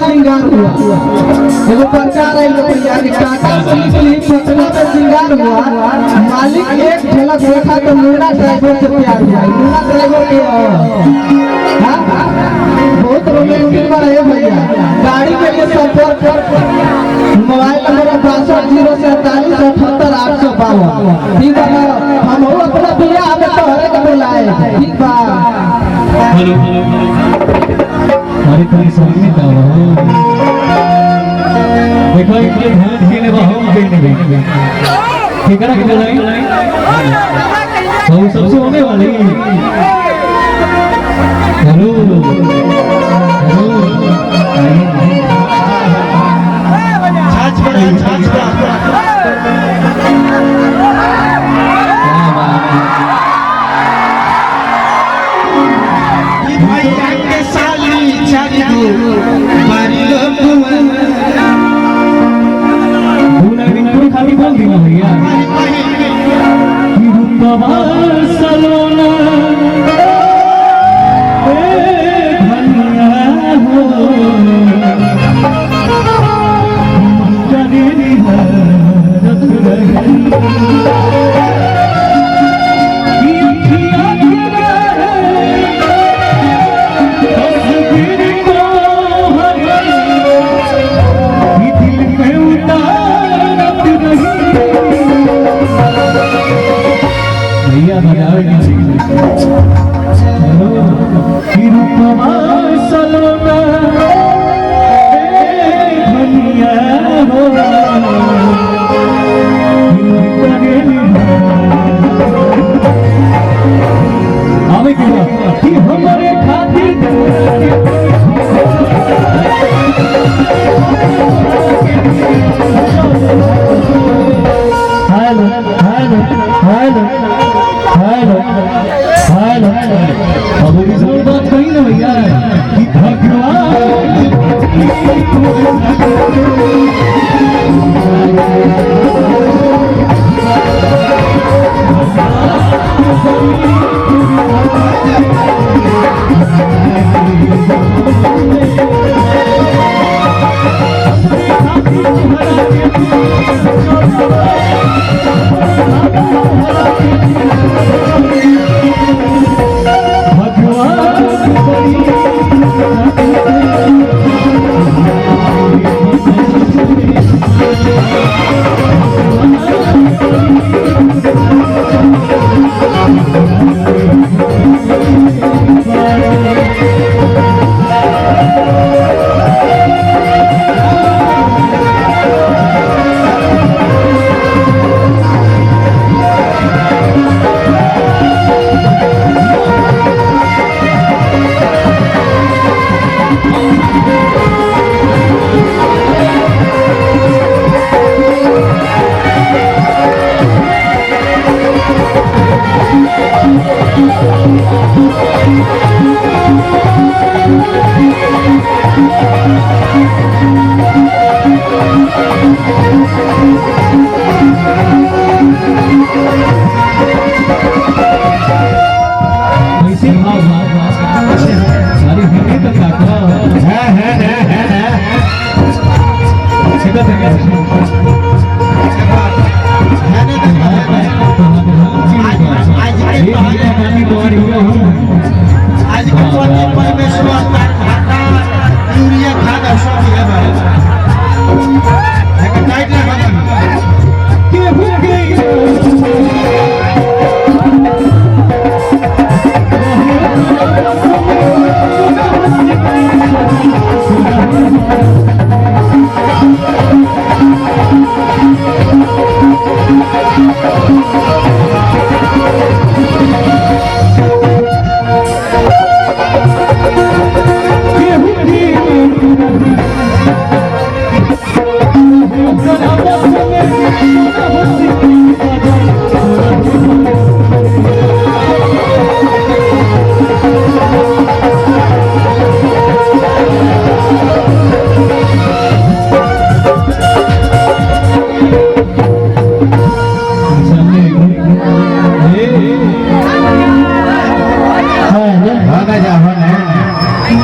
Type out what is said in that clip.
श्रृंगार हुआ एगो प्रचार है टाटा पटना में श्रृंगार हुआ। मालिक एक झलक देखा तो मुन्ना ड्राइवर से प्यार हुआ। मुन्ना ड्राइवर के बहुत रोमांटिक बना है भैया। गाड़ी के लिए संपर्क मोबाइल नंबर 62 ठीक है। हम अपना बियाह में तोहरे के बुलाए ठीक बा। हमारी थोड़ी सामने का देखो इनके ध्यान देने बहुत देने ठीक है ना कि बुलाई तो सबसे होने वाली हेलो खाली बोल दिया भैया सलोना बात कही ना भैया कि सारी हिंदी तो दिक्कत है क्या?